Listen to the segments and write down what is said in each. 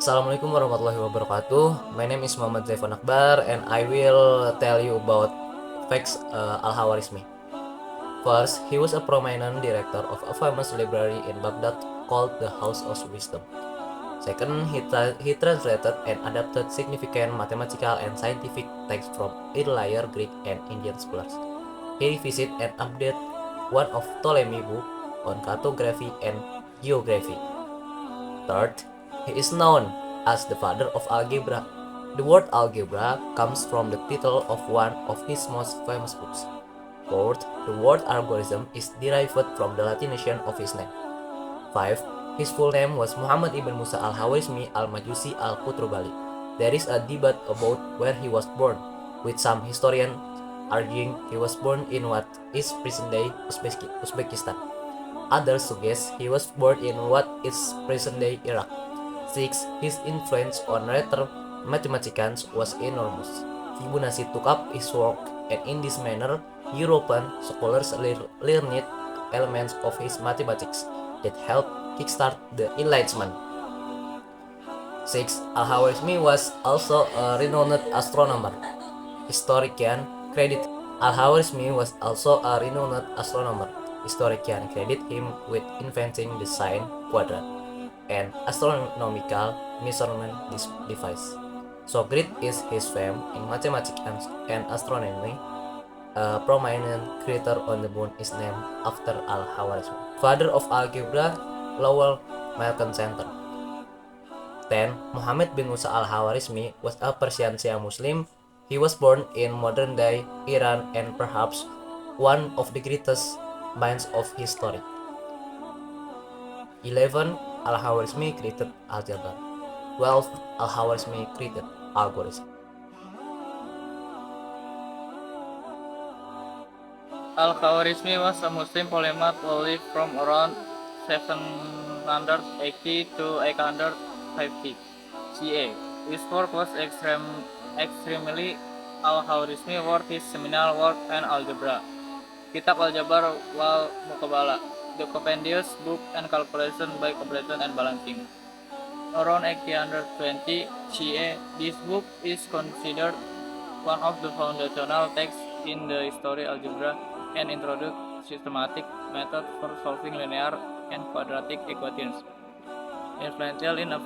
Assalamualaikum warahmatullahi wabarakatuh. My name is Muhammad Zaifan Akbar and I will tell you about facts Al-Hawarizmi. First, he was a prominent director of a famous library in Baghdad called the House of Wisdom. Second, he translated and adapted significant mathematical and scientific texts from earlier Greek and Indian scholars. He revisited and updated one of Ptolemy book on cartography and geography. Third, he is known as the father of algebra. The word algebra comes from the title of one of his most famous books. Fourth, the word algorithm is derived from the Latination of his name. 5. His full name was Muhammad ibn Musa al-Hawarizmi al-Majusi al-Qutrubali. There is a debate about where he was born, with some historians arguing he was born in what is present-day Uzbekistan. Others suggest he was born in what is present-day Iraq. 6. His influence on later mathematicians was enormous. Fibonacci took up his work, and in this manner, European scholars learned elements of his mathematics that helped kickstart the Enlightenment. 6. Al-Khwarizmi was also a renowned astronomer. Historian credit Al-Khwarizmi was also a renowned astronomer. Historian credit him with inventing the sign quadrant, an astronomical measurement device. So great is his fame in mathematics and astronomy. A prominent crater on the moon is named after Al-Khwarizmi, father of algebra, Lowell Malkan Center. 10. Muhammad bin Musa al-Khwarizmi was a Persian Shia Muslim. He was born in modern-day Iran and perhaps one of the greatest minds of history. 11. Al-Khwarizmi created algebra. 12. Al-Khwarizmi created algorithm. Al-Khawarizmi was a Muslim polymath who lived from around 780 to 850 CA. His work was extremely Al-Khawarizmi wrote his seminal work on algebra, Kitab Al-Jabar wal Muqabala, the compendious book and calculation by comparison and balancing. Around 820 CA, this book is considered one of the foundational texts in the history algebra and introduced systematic methods for solving linear and quadratic equations. Influential in a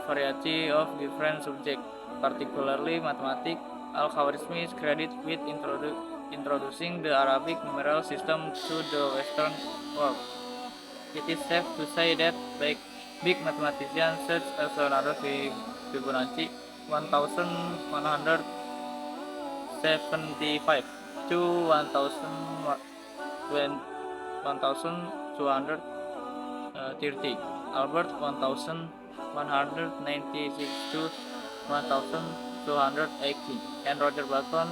variety of different subjects, particularly mathematics, Al-Khwarizmi is credited with introducing the Arabic numeral system to the Western world. It is safe to say that big mathematicians such as Leonardo Fibonacci 1175 to 1230, Albert 1196 to 1280, and Roger Bacon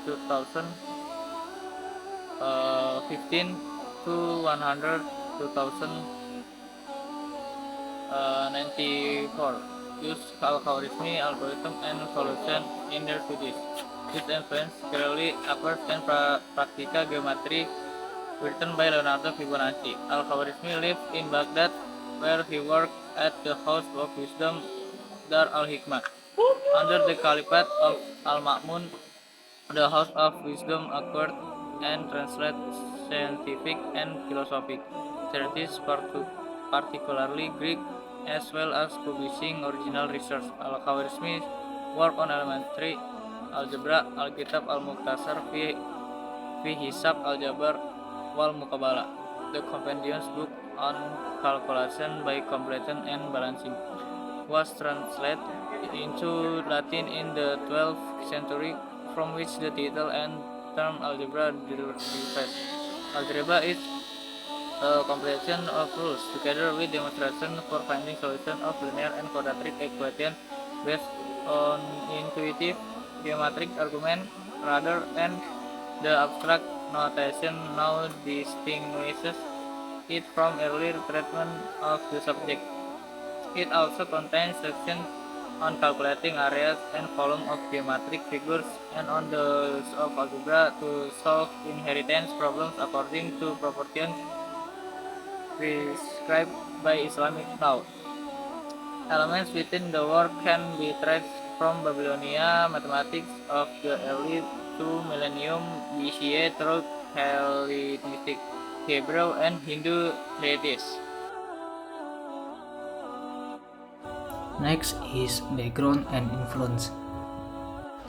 2015 to 2094 use Al-Khwarizmi algorithm and solution in their studies. This influence clearly appears in Practica Geometry written by Leonardo Fibonacci. Al-Khwarizmi lived in Baghdad, where he worked at the House of Wisdom Dar al-Hikmah. Under the Caliphate of Al-Ma'mun, the House of Wisdom acquired and translated scientific and philosophic treatises, particularly Greek, as well as publishing original research. Al-Khwarizmi worked on elementary algebra, Al-Kitab Al-Mukhtasar fi Hisab Al-Jabar wal Muqabala, the compendious book on calculation by comparison and balancing, was translated into Latin in the 12th century, from which the title and term algebra derived. Algebra is a combination of rules, together with demonstration for finding solution of linear and quadratic equations based on intuitive geometric argument rather than the abstract notation now distinguishes it from earlier treatment of the subject. It also contains sections on calculating areas and volume of geometric figures and on the use of algebra to solve inheritance problems according to proportions prescribed by Islamic law. Elements within the work can be traced from Babylonia mathematics of the early 2 millennium BCE through Hellenistic Hebrew and Hindu treatises. Next is background and influence.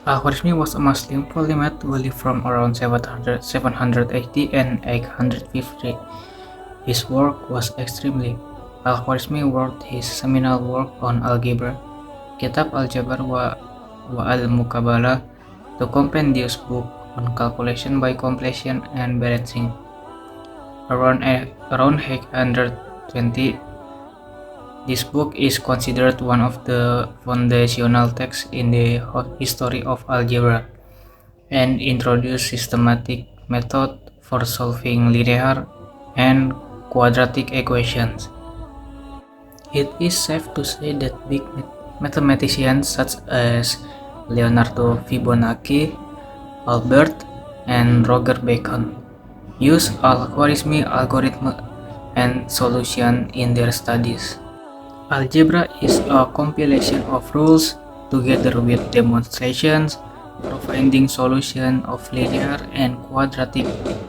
Al-Khwarizmi was a Muslim polymath who lived from around 780 and 850. His work was extremely. Al-Khwarizmi wrote his seminal work on algebra, Kitab al-Jabr wa al-Muqabalah, the compendious book on calculation by completion and balancing. Around 820, this book is considered one of the foundational texts in the history of algebra and introduced systematic method for solving linear and quadratic equations. It is safe to say that big mathematicians such as Leonardo Fibonacci, Albert, and Roger Bacon use Al-Khwarizmi algorithm and solution in their studies. Algebra is a compilation of rules together with demonstrations for finding solution of linear and quadratic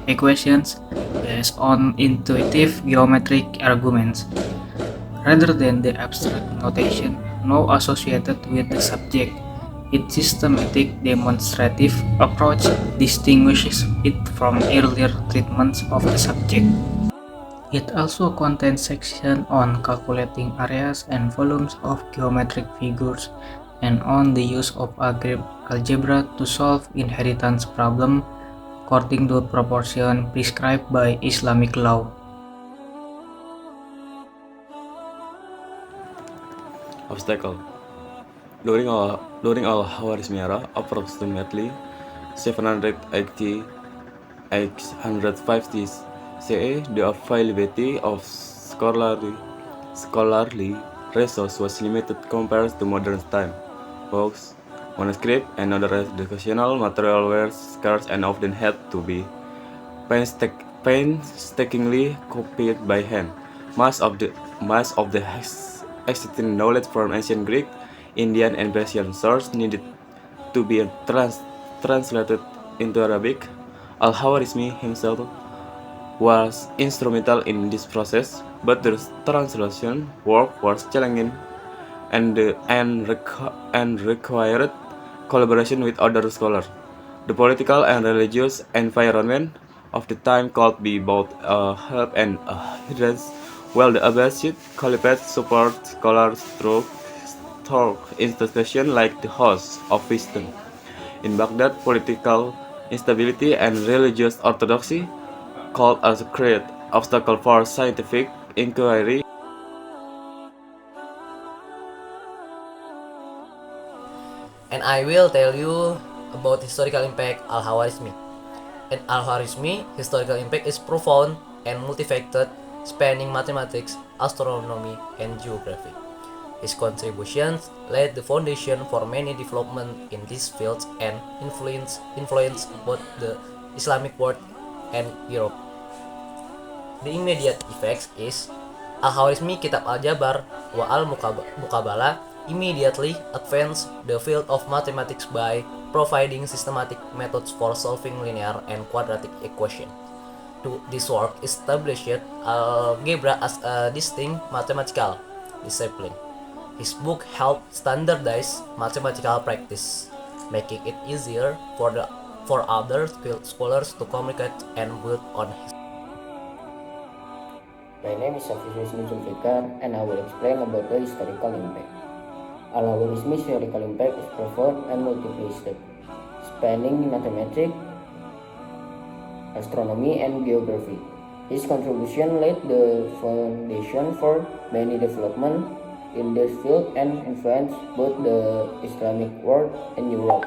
equations based on intuitive geometric arguments, rather than the abstract notation now associated with the subject. Its systematic demonstrative approach distinguishes it from earlier treatments of the subject. It also contains sections on calculating areas and volumes of geometric figures and on the use of algebra to solve inheritance problems according to proportion prescribed by Islamic law. Obstacle. During Al-Khwarizmi era, approximately 780 850 CE, the availability of scholarly resources was limited compared to modern time. Books, manuscripts, and other educational material were scarce and often had to be painstakingly copied by hand. Much of the existing knowledge from ancient Greek, Indian, and Persian sources needed to be translated into Arabic. Al-Khwarizmi himself was instrumental in this process, but the translation work was challenging and required collaboration with other scholars. The political and religious environment of the time could be both a help and a hindrance, while the Abbasid Caliphate supported scholars through institutions like the House of Wisdom. In Baghdad, political instability and religious orthodoxy called as a great obstacle for scientific inquiry. And I will tell you about historical impact Al-Khwarizmi. In Al-Khwarizmi, historical impact is profound and multifaceted, spanning mathematics, astronomy, and geography. His contributions laid the foundation for many developments in these fields and influenced both the Islamic world and Europe. The immediate effects is Al-Khwarizmi Kitab Al-Jabr wa Al-Muqabalah immediately advanced the field of mathematics by providing systematic methods for solving linear and quadratic equations. This work established algebra as a distinct mathematical discipline. His book helped standardize mathematical practice, making it easier for other scholars to communicate and build on his. My name is Safis Zulfikar and I will explain about the historical impact. Al-Khwarizmi's historical impact is profound and multifaceted, spanning mathematics, astronomy, and geography. His contribution laid the foundation for many developments in this field and influenced both the Islamic world and Europe.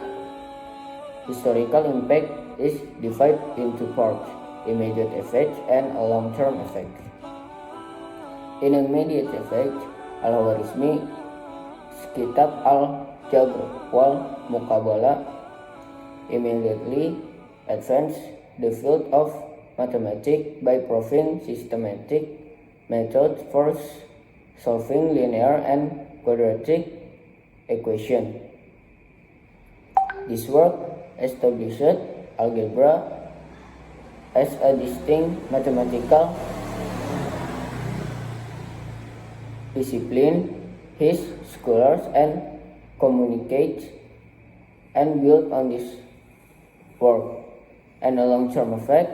Historical impact is divided into parts, immediate effects and a long-term effect. In immediate effect, Al-Khwarizmi Kitab Al-Jabr wal Muqabalah immediately advanced the field of mathematics by providing systematic methods for solving linear and quadratic equation. This work established algebra as a distinct mathematical discipline. His scholars and communicate and build on this work. And a long-term effect,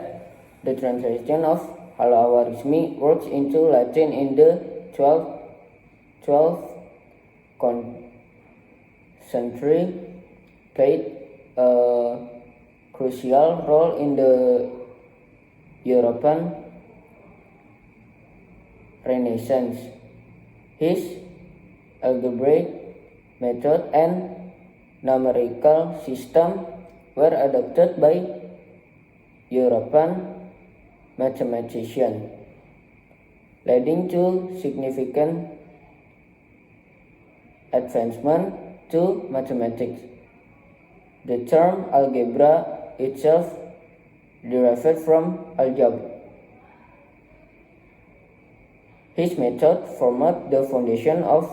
the translation of Al-Khawarizmi works into Latin in the 12th century played a crucial role in the European Renaissance. His algebraic method and numerical system were adopted by European mathematicians, leading to significant advancement to mathematics. The term algebra itself derived from algebra. His method formed the foundation of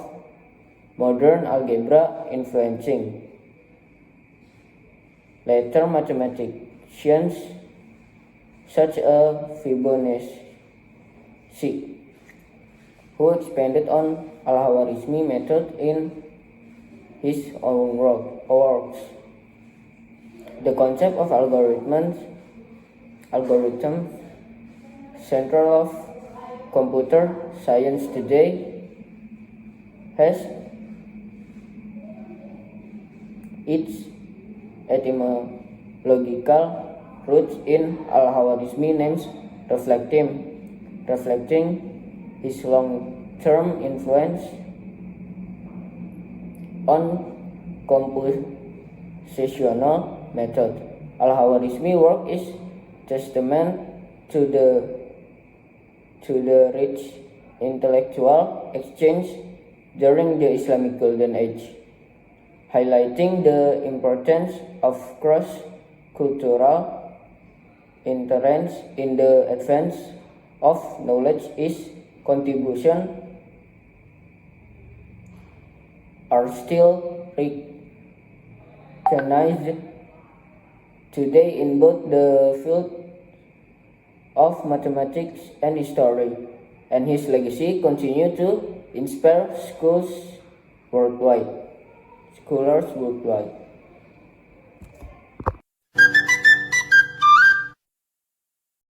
modern algebra, influencing later mathematicians such as Fibonacci, who expanded on Al-Khawarizmi method in his own works. The concept of algorithm, central of computer science today, has its etymological roots in Al-Khawarizmi names reflecting his long-term influence on compositional method. Al-Khawarizmi work is testament to the rich intellectual exchange during the Islamic Golden Age, highlighting the importance of cross-cultural interest in the advance of knowledge. His contributions are still recognized today in both the field of mathematics and history, and his legacy continues to inspire scholars worldwide.